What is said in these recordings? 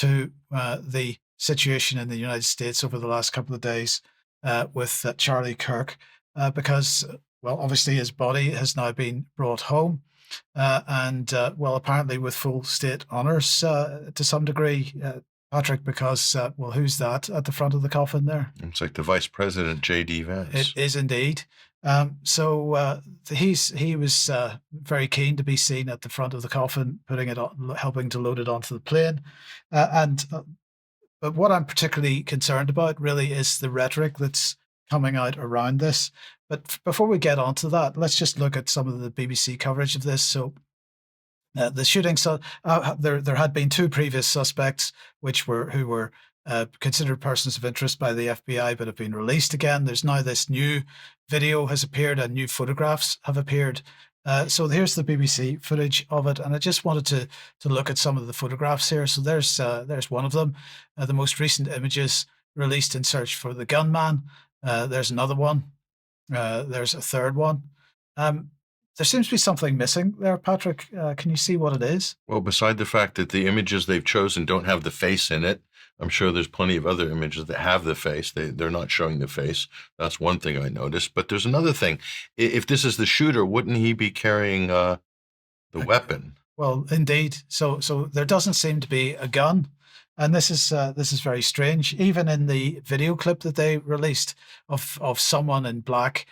to the situation in the United States over the last couple of days with Charlie Kirk, because, well, obviously his body has now been brought home, and well, apparently with full state honours to some degree, Patrick, because, well, who's that at the front of the coffin there? It's like the Vice President, J.D. Vance. It is indeed. So he was very keen to be seen at the front of the coffin, putting it on, helping to load it onto the plane. But what I'm particularly concerned about really is the rhetoric that's coming out around this. But before we get onto that, let's just look at some of the BBC coverage of this. So the shooting, there had been 2 previous suspects who were considered persons of interest by the FBI, but have been released again. There's now this new video has appeared and new photographs have appeared. So here's the BBC footage of it, and I just wanted to look at some of the photographs here. So there's one of them, the most recent images released in search for the gunman. There's another one. There's a third one. There seems to be something missing there, Patrick. Can you see what it is? Well, beside the fact that the images they've chosen don't have the face in it, I'm sure there's plenty of other images that have the face. They're not showing the face. That's one thing I noticed. But there's another thing. If this is the shooter, wouldn't he be carrying the weapon? Well, indeed. So there doesn't seem to be a gun. And this is very strange. Even in the video clip that they released of someone in black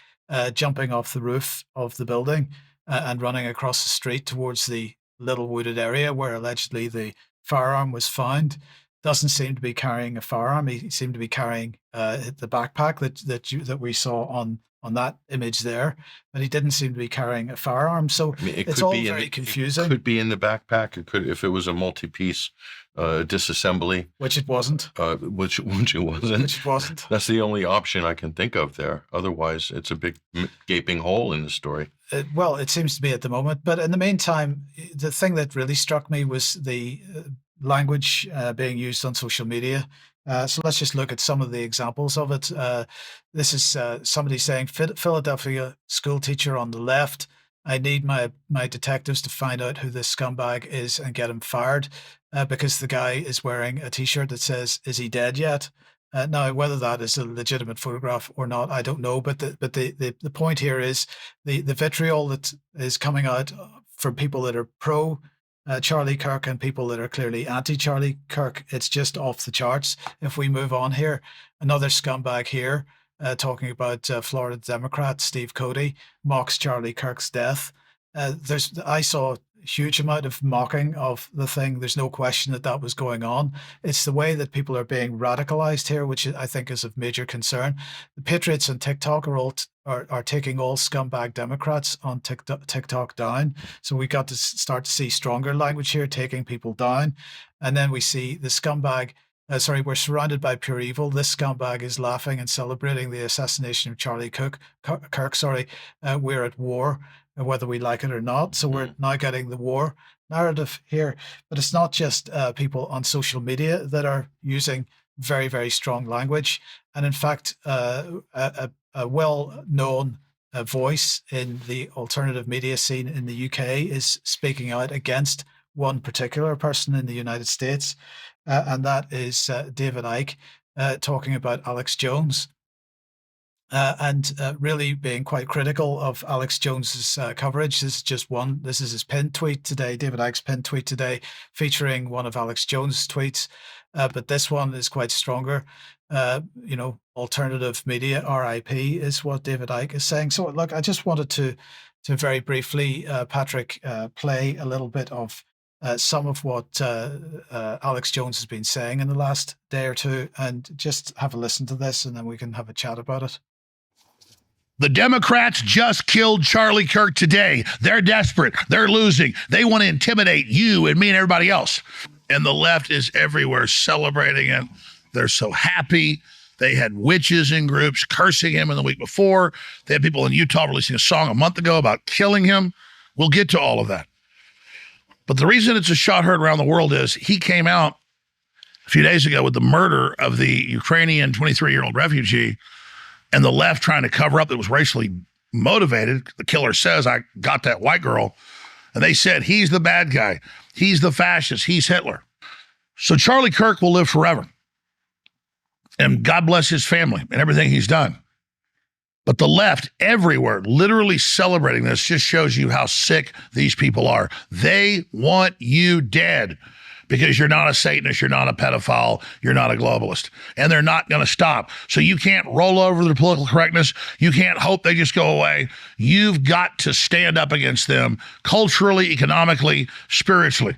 jumping off the roof of the building and running across the street towards the little wooded area where allegedly the firearm was found, doesn't seem to be carrying a firearm. He seemed to be carrying the backpack that we saw on that image there, but he didn't seem to be carrying a firearm. So I mean, it's all very confusing. It could be in the backpack. It could, if it was a multi-piece disassembly, which it wasn't. Which it wasn't. Which it wasn't. That's the only option I can think of there. Otherwise, it's a big gaping hole in the story. Well, it seems to be at the moment. But in the meantime, the thing that really struck me was the language being used on social media. So let's just look at some of the examples of it. This is somebody saying, Philadelphia school teacher on the left, I need my detectives to find out who this scumbag is and get him fired, because the guy is wearing a T-shirt that says, is he dead yet? Now, whether that is a legitimate photograph or not, I don't know. But the point here is the vitriol that is coming out from people that are pro Charlie Kirk and people that are clearly anti-Charlie Kirk. It's just off the charts. If we move on here, another scumbag here talking about Florida Democrat Steve Cody mocks Charlie Kirk's death. I saw a huge amount of mocking of the thing. There's no question that was going on. It's the way that people are being radicalized here, which I think is of major concern. The patriots on TikTok are taking all scumbag Democrats on TikTok down. So we got to start to see stronger language here, taking people down. And then we see the scumbag, we're surrounded by pure evil. This scumbag is laughing and celebrating the assassination of Charlie Kirk. We're at war, whether we like it or not. So we're now getting the war narrative here. But it's not just people on social media that are using very, very strong language. And in fact, a well-known voice in the alternative media scene in the UK is speaking out against one particular person in the United States, and that is David Icke, talking about Alex Jones, and really being quite critical of Alex Jones's coverage. This is just one. This is his pinned tweet today, David Icke's pinned tweet today, featuring one of Alex Jones's tweets. But this one is quite stronger. Alternative media, RIP, is what David Icke is saying. So look, I just wanted to very briefly, Patrick, play a little bit of some of what Alex Jones has been saying in the last day or two, and just have a listen to this, and then we can have a chat about it. The Democrats just killed Charlie Kirk today. They're desperate. They're losing. They want to intimidate you and me and everybody else. And the left is everywhere celebrating it. They're so happy. They had witches in groups cursing him in the week before. They had people in Utah releasing a song a month ago about killing him. We'll get to all of that. But the reason it's a shot heard around the world is he came out a few days ago with the murder of the Ukrainian 23-year-old refugee, and the left trying to cover up that was racially motivated. The killer says, I got that white girl. And they said, he's the bad guy. He's the fascist. He's Hitler. So Charlie Kirk will live forever. And God bless his family and everything he's done. But the left everywhere, literally celebrating this, just shows you how sick these people are. They want you dead because you're not a Satanist, you're not a pedophile, you're not a globalist. And they're not going to stop. So you can't roll over their political correctness. You can't hope they just go away. You've got to stand up against them culturally, economically, spiritually.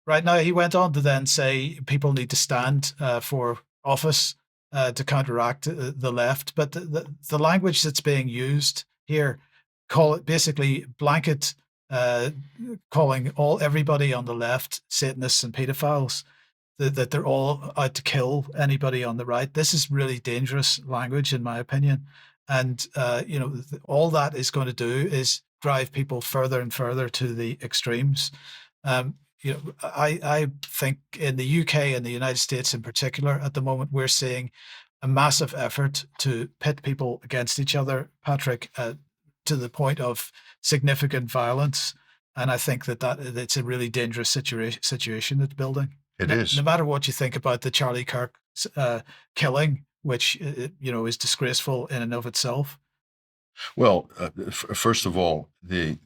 Right now, he went on to then say people need to stand for office to counteract the left. But the language that's being used here, call it basically blanket calling everybody on the left Satanists and pedophiles, that they're all out to kill anybody on the right. This is really dangerous language, in my opinion. And all that is going to do is drive people further and further to the extremes. I think in the UK and the United States in particular, at the moment, we're seeing a massive effort to pit people against each other, Patrick, to the point of significant violence. And I think that it's a really dangerous situation it's building. It is. No matter what you think about the Charlie Kirk killing, which is disgraceful in and of itself. Well, first of all, the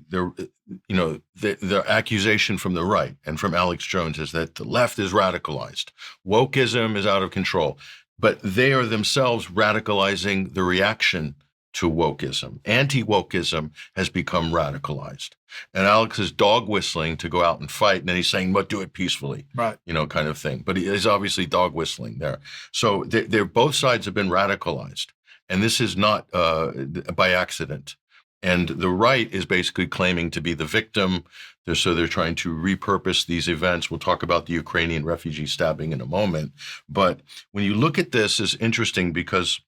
accusation from the right and from Alex Jones is that the left is radicalized. Wokeism is out of control, but they are themselves radicalizing the reaction to wokeism. Anti-wokeism has become radicalized. And Alex is dog whistling to go out and fight, and then he's saying, but do it peacefully, right? Kind of thing. But he is obviously dog whistling there. So they're both sides have been radicalized. And this is not by accident. And the right is basically claiming to be the victim. So they're trying to repurpose these events. We'll talk about the Ukrainian refugee stabbing in a moment. But when you look at this, it's interesting because,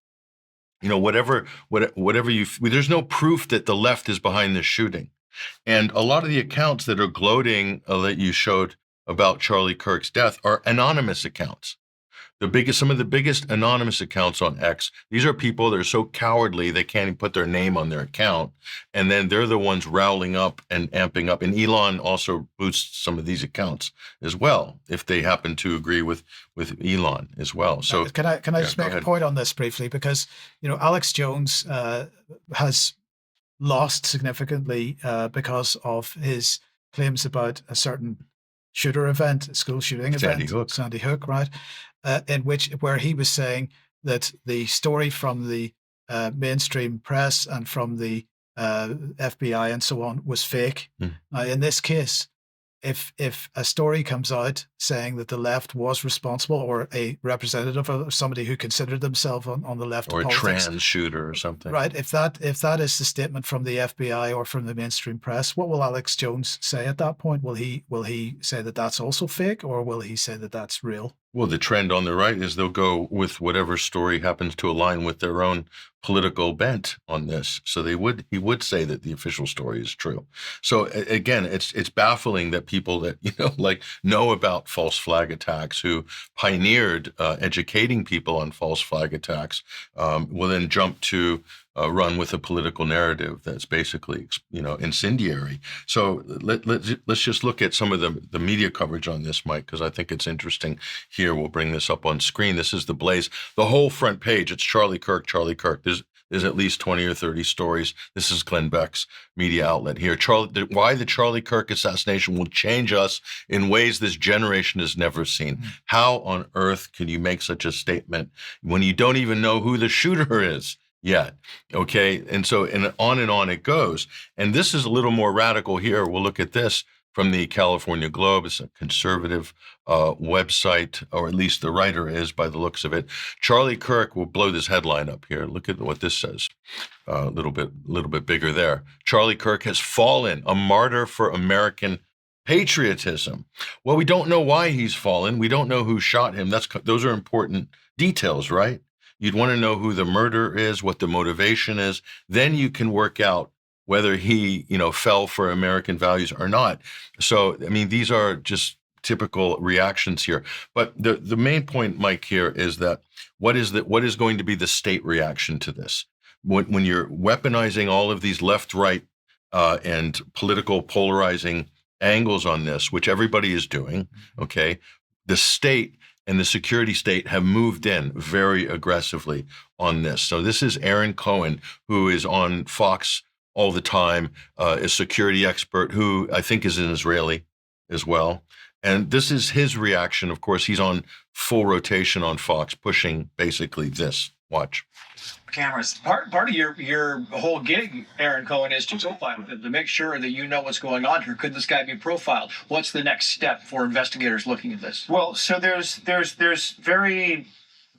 whatever there's no proof that the left is behind this shooting. And a lot of the accounts that are gloating that you showed about Charlie Kirk's death are anonymous accounts. Some of the biggest anonymous accounts on X, these are people that are so cowardly they can't even put their name on their account. And then they're the ones riling up and amping up. And Elon also boosts some of these accounts as well, if they happen to agree with Elon as well. So can I just make a point on this briefly? Because, Alex Jones has lost significantly because of his claims about a certain shooter event, a school shooting event, Sandy Hook, right? Where he was saying that the story from the mainstream press and from the FBI and so on was fake. Now, in this case, if a story comes out saying that the left was responsible, or a representative of somebody who considered themselves on the left, or of a politics, trans shooter or something, right? If that is the statement from the FBI or from the mainstream press, what will Alex Jones say at that point? Will he say that that's also fake, or will he say that that's real? Well, the trend on the right is they'll go with whatever story happens to align with their own political bent on this. So he would say that the official story is true. So again, it's baffling that people that know about false flag attacks, who pioneered educating people on false flag attacks, will then jump to run with a political narrative that's basically incendiary. So let's just look at some of the media coverage on this, Mike, because I think it's interesting. Here, we'll bring this up on screen. This is the Blaze. The whole front page, it's Charlie Kirk, Charlie Kirk. There's at least 20 or 30 stories. This is Glenn Beck's media outlet here. Why the Charlie Kirk assassination will change us in ways this generation has never seen. How on earth can you make such a statement when you don't even know who the shooter is yet? Okay. And so, and on it goes. And this is a little more radical here. We'll look at this from the California Globe. It's a conservative website, or at least the writer is, by the looks of it. Charlie Kirk, will blow this headline up here. Look at what this says. A little bit bigger there. Charlie Kirk has fallen, a martyr for American patriotism. Well, we don't know why he's fallen. We don't know who shot him. Those are important details, right? You'd want to know who the murderer is, what the motivation is. Then you can work out whether he, fell for American values or not. So, I mean, these are just typical reactions here. But the main point, Mike, here is that what is going to be the state reaction to this? When you're weaponizing all of these left, right, and political polarizing angles on this, which everybody is doing, okay, the state and the security state have moved in very aggressively on this. So this is Aaron Cohen, who is on Fox all the time, a security expert who I think is an Israeli as well. And this is his reaction. Of course, he's on full rotation on Fox, pushing basically this. Watch. Cameras. Part of your whole gig, Aaron Cohen, is to profile him, to make sure that you know what's going on here. Could this guy be profiled? What's the next step for investigators looking at this? Well, so there's very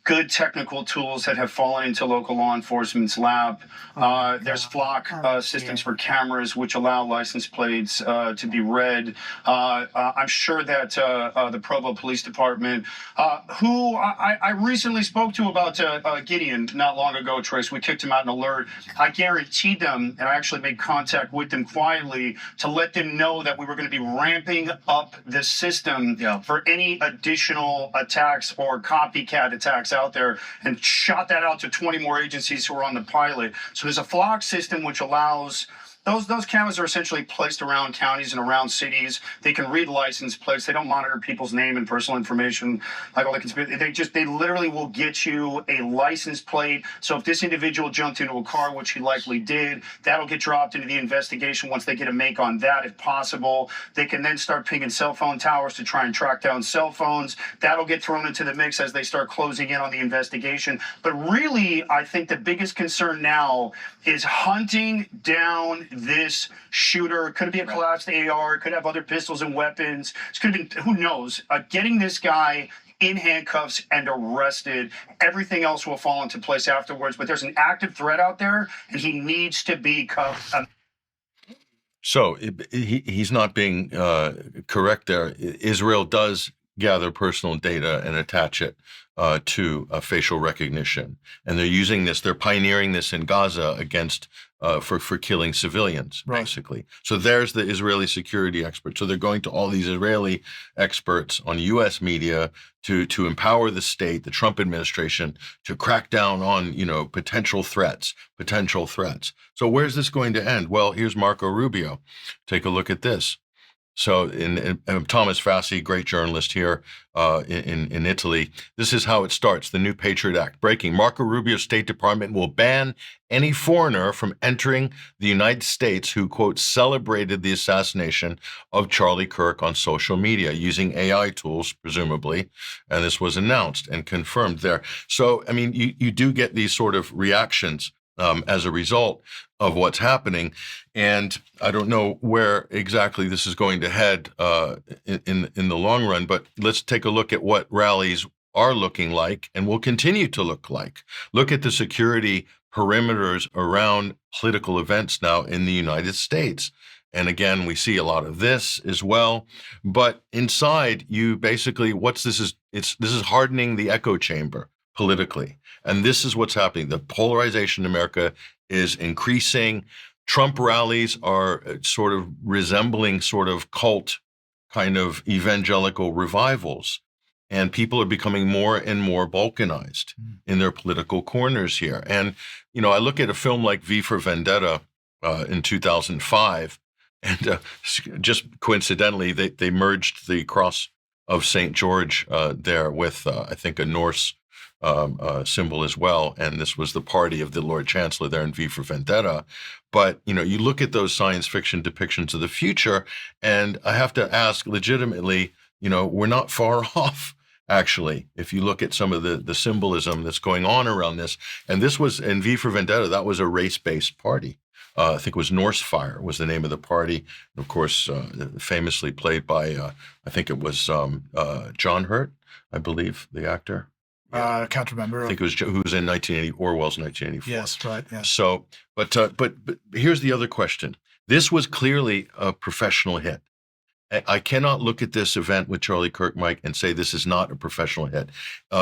good technical tools that have fallen into local law enforcement's lap. There's flock systems for cameras which allow license plates to be read. I'm sure that the Provo Police Department, who I recently spoke to about Gideon not long ago, Trace, we kicked him out an alert. I guaranteed them, and I actually made contact with them quietly to let them know that we were going to be ramping up the system for any additional attacks or copycat attacks out there, and shot that out to 20 more agencies who are on the pilot. So there's a flock system which allows those cameras are essentially placed around counties and around cities. They can read license plates. They don't monitor people's name and personal information like all the conspiracy. They literally will get you a license plate. So if this individual jumped into a car, which he likely did, that'll get dropped into the investigation once they get a make on that, if possible. They can then start pinging cell phone towers to try and track down cell phones. That'll get thrown into the mix as they start closing in on the investigation. But really, I think the biggest concern now is hunting down this shooter. Could it be a collapsed AR? It could have other pistols and weapons. It could have been, who knows? Getting this guy in handcuffs and arrested. Everything else will fall into place afterwards. But there's an active threat out there, and he needs to be cuffed. So he's not being correct there. Israel does gather personal data and attach it to facial recognition. And they're using this, they're pioneering this in Gaza against, for killing civilians, basically. So there's the Israeli security expert. So they're going to all these Israeli experts on U.S. media to empower the state, the Trump administration, to crack down on, potential threats. So where's this going to end? Well, here's Marco Rubio. Take a look at this. So in Thomas Fassi, great journalist here in Italy, this is how it starts, the new Patriot Act. Breaking, Marco Rubio's State Department will ban any foreigner from entering the United States who, quote, celebrated the assassination of Charlie Kirk on social media using AI tools, presumably. And this was announced and confirmed there. So, I mean, you do get these sort of reactions as a result of what's happening. And I don't know where exactly this is going to head in the long run, but let's take a look at what rallies are looking like and will continue to look like. Look at the security perimeters around political events now in the United States. And again, we see a lot of this as well. But inside, you basically, this is hardening the echo chamber politically. And this is what's happening. The polarization in America is increasing. Trump rallies are sort of resembling sort of cult kind of evangelical revivals. And people are becoming more and more balkanized in their political corners here. And, I look at a film like V for Vendetta in 2005, and just coincidentally, they merged the cross of St. George there with, I think, a Norse symbol as well. And this was the party of the Lord Chancellor there in V for Vendetta. But, you look at those science fiction depictions of the future, and I have to ask legitimately, we're not far off, actually, if you look at some of the symbolism that's going on around this. And this was, in V for Vendetta, that was a race-based party. I think it was Norse Fire was the name of the party. And of course, famously played by, I think it was John Hurt, I believe, the actor. I can't remember. I think it was who was in Orwell's 1984. Yes, right. Yeah. So, but here's the other question. This was clearly a professional hit. I cannot look at this event with Charlie Kirk, Mike, and say this is not a professional hit.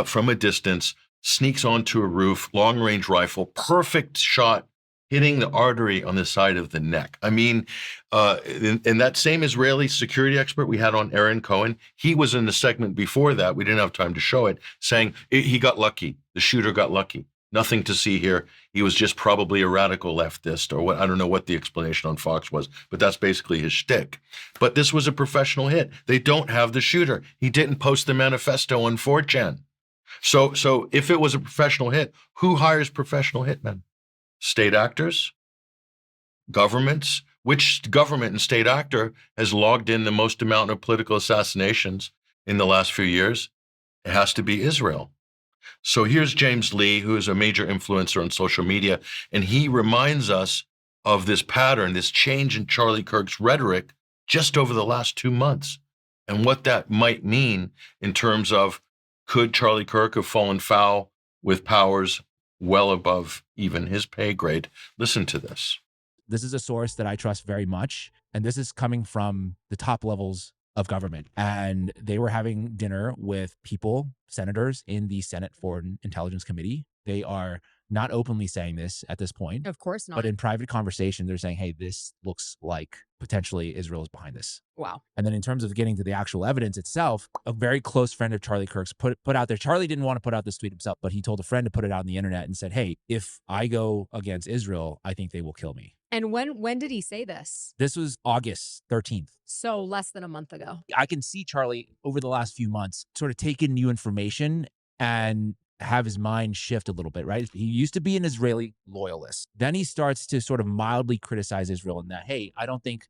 From a distance, sneaks onto a roof, long-range rifle, perfect shot, hitting the artery on the side of the neck. I mean, and that same Israeli security expert we had on, Aaron Cohen, he was in the segment before that, we didn't have time to show it, saying he got lucky. The shooter got lucky. Nothing to see here. He was just probably a radical leftist or what. I don't know what the explanation on Fox was, but that's basically his shtick. But this was a professional hit. They don't have the shooter. He didn't post the manifesto on 4chan. So if it was a professional hit, who hires professional hitmen? State actors? Governments? Which government and state actor has logged in the most amount of political assassinations in the last few years? It has to be Israel. So here's James Lee, who is a major influencer on social media, and he reminds us of this pattern, this change in Charlie Kirk's rhetoric just over the last 2 months, and what that might mean in terms of, could Charlie Kirk have fallen foul with powers well above even his pay grade? Listen to this. This is a source that I trust very much, and this is coming from the top levels of government. And they were having dinner with people, senators in the Senate Foreign Intelligence Committee. They are not openly saying this at this point. Of course not. But in private conversation, they're saying, hey, this looks like potentially Israel is behind this. Wow. And then in terms of getting to the actual evidence itself, a very close friend of Charlie Kirk's put out there. Charlie didn't want to put out this tweet himself, but he told a friend to put it out on the internet and said, hey, if I go against Israel, I think they will kill me. And when did he say this? This was August 13th. So less than a month ago. I can see Charlie over the last few months sort of take in new information and have his mind shift a little bit, right? He used to be an Israeli loyalist. Then he starts to sort of mildly criticize Israel in that, hey, I don't think,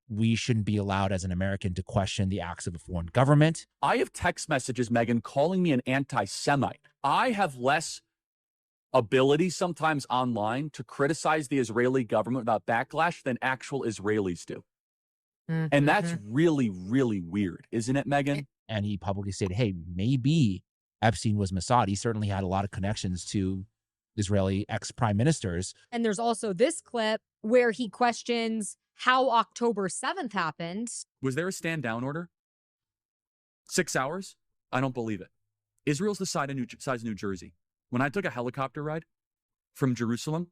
we shouldn't be allowed as an American to question the acts of a foreign government. I have text messages, Megan, calling me an anti-Semite. I have less ability sometimes online to criticize the Israeli government without backlash than actual Israelis do. Mm-hmm. And that's really, really weird, isn't it, Megan? And he publicly said, hey, maybe Epstein was Mossad. He certainly had a lot of connections to Israeli ex-prime ministers. And there's also this clip where he questions how October 7th happened. Was there a stand down order? 6 hours? I don't believe it. Israel's the size of New Jersey. When I took a helicopter ride from Jerusalem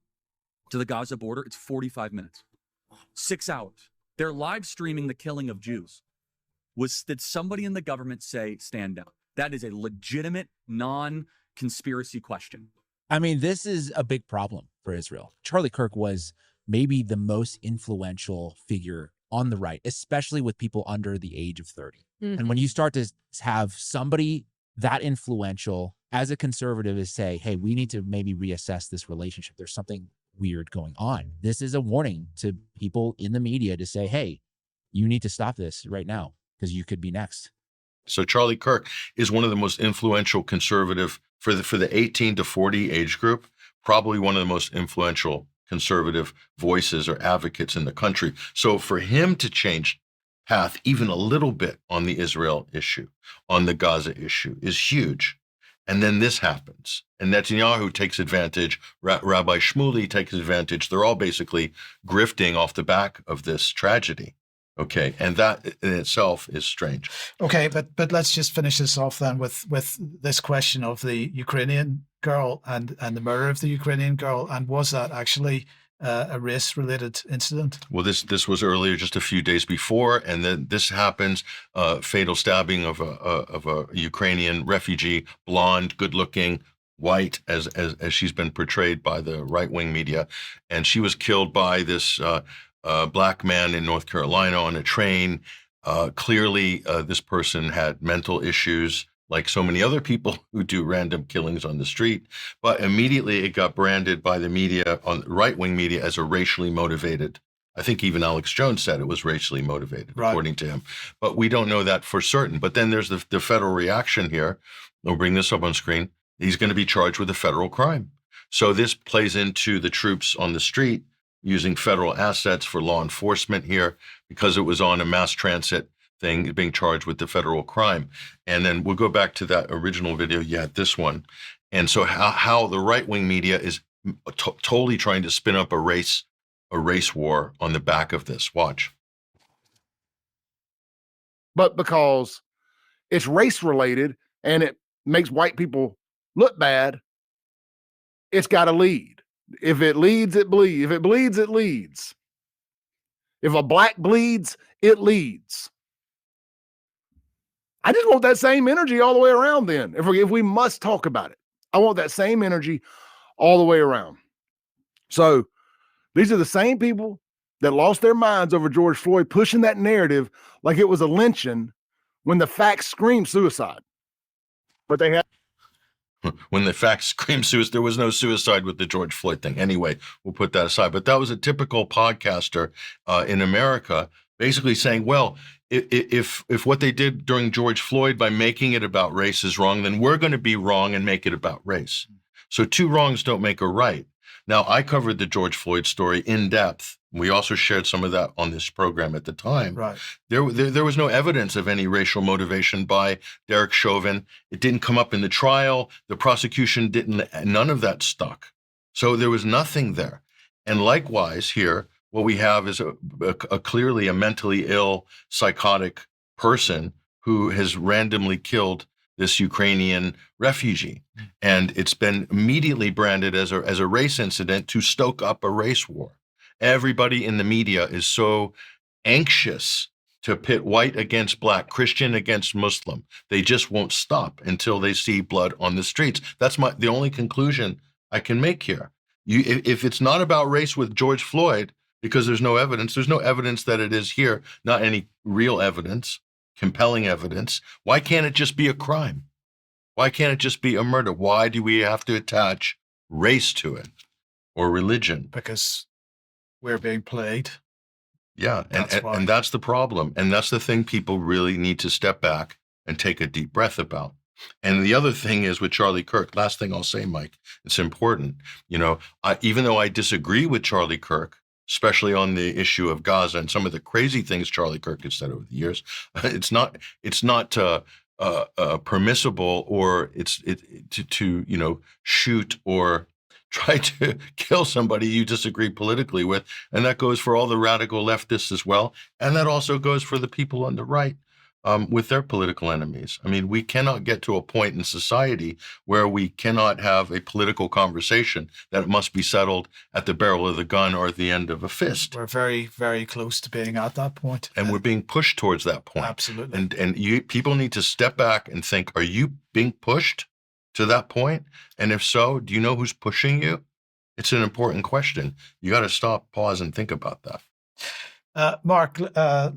to the Gaza border, it's 45 minutes. 6 hours. They're live streaming the killing of Jews. Did somebody in the government say stand down? That is a legitimate, non-conspiracy question. I mean, this is a big problem for Israel. Charlie Kirk was maybe the most influential figure on the right, especially with people under the age of 30. Mm-hmm. And when you start to have somebody that influential as a conservative is say, hey, we need to maybe reassess this relationship. There's something weird going on. This is a warning to people in the media to say, hey, you need to stop this right now because you could be next. So Charlie Kirk is one of the most influential conservative for the 18 to 40 age group, probably one of the most influential conservative voices or advocates in the country. So for him to change path even a little bit on the Israel issue, on the Gaza issue, is huge. And then this happens. And Netanyahu takes advantage, Rabbi Shmuley takes advantage. They're all basically grifting off the back of this tragedy. Okay, and that in itself is strange. Okay, but let's just finish this off then with this question of the Ukrainian girl and the murder of the Ukrainian girl, and was that actually a race-related incident? Well, this was earlier, just a few days before, and then this happens: fatal stabbing of a Ukrainian refugee, blonde, good-looking, white, as she's been portrayed by the right-wing media, and she was killed by this black man in North Carolina on a train. Clearly, this person had mental issues, like so many other people who do random killings on the street. But immediately it got branded by the media, on right-wing media, as a racially motivated. I think even Alex Jones said it was racially motivated, right, according to him. But we don't know that for certain. But then there's the federal reaction here. We'll bring this up on screen. He's going to be charged with a federal crime. So this plays into the troops on the street using federal assets for law enforcement here, because it was on a mass transit thing, being charged with the federal crime. And then we'll go back to that original video. Yeah, this one. And so how the right-wing media is totally trying to spin up a race war on the back of this. Watch. But because it's race related and it makes white people look bad, it's got to lead. If it leads, it bleeds. If it bleeds, it leads. If a black bleeds, it leads. I just want that same energy all the way around then, if we must talk about it. I want that same energy all the way around. So these are the same people that lost their minds over George Floyd, pushing that narrative like it was a lynching when the facts scream suicide. But they had. When the facts scream suicide, there was no suicide with the George Floyd thing. Anyway, we'll put that aside. But that was a typical podcaster in America, basically saying, well, if what they did during George Floyd by making it about race is wrong, then we're going to be wrong and make it about race. So two wrongs don't make a right. Now, I covered the George Floyd story in depth. We also shared some of that on this program at the time. Right. There was no evidence of any racial motivation by Derek Chauvin. It didn't come up in the trial. The prosecution didn't, none of that stuck. So there was nothing there. And likewise here, what we have is a clearly a mentally ill, psychotic person who has randomly killed this Ukrainian refugee. And it's been immediately branded as a race incident to stoke up a race war. Everybody in the media is so anxious to pit white against black, Christian against Muslim. They just won't stop until they see blood on the streets. That's the only conclusion I can make here. If it's not about race with George Floyd, because there's no evidence that it is here, not any real evidence, compelling evidence. Why can't it just be a crime? Why can't it just be a murder? Why do we have to attach race to it or religion? Because we're being played. Yeah, and that's the problem. And that's the thing people really need to step back and take a deep breath about. And the other thing is with Charlie Kirk, last thing I'll say, Mike, it's important. You know, even though I disagree with Charlie Kirk, especially on the issue of Gaza and some of the crazy things Charlie Kirk has said over the years, it's not permissible or to shoot or try to kill somebody you disagree politically with. And that goes for all the radical leftists as well. And that also goes for the people on the right with their political enemies. I mean, we cannot get to a point in society where we cannot have a political conversation that it must be settled at the barrel of the gun or at the end of a fist. We're very, very close to being at that point. And we're being pushed towards that point. Absolutely. And people need to step back and think, are you being pushed to that point? And if so, do you know who's pushing you? It's an important question. You got to stop, pause, and think about that. Mark,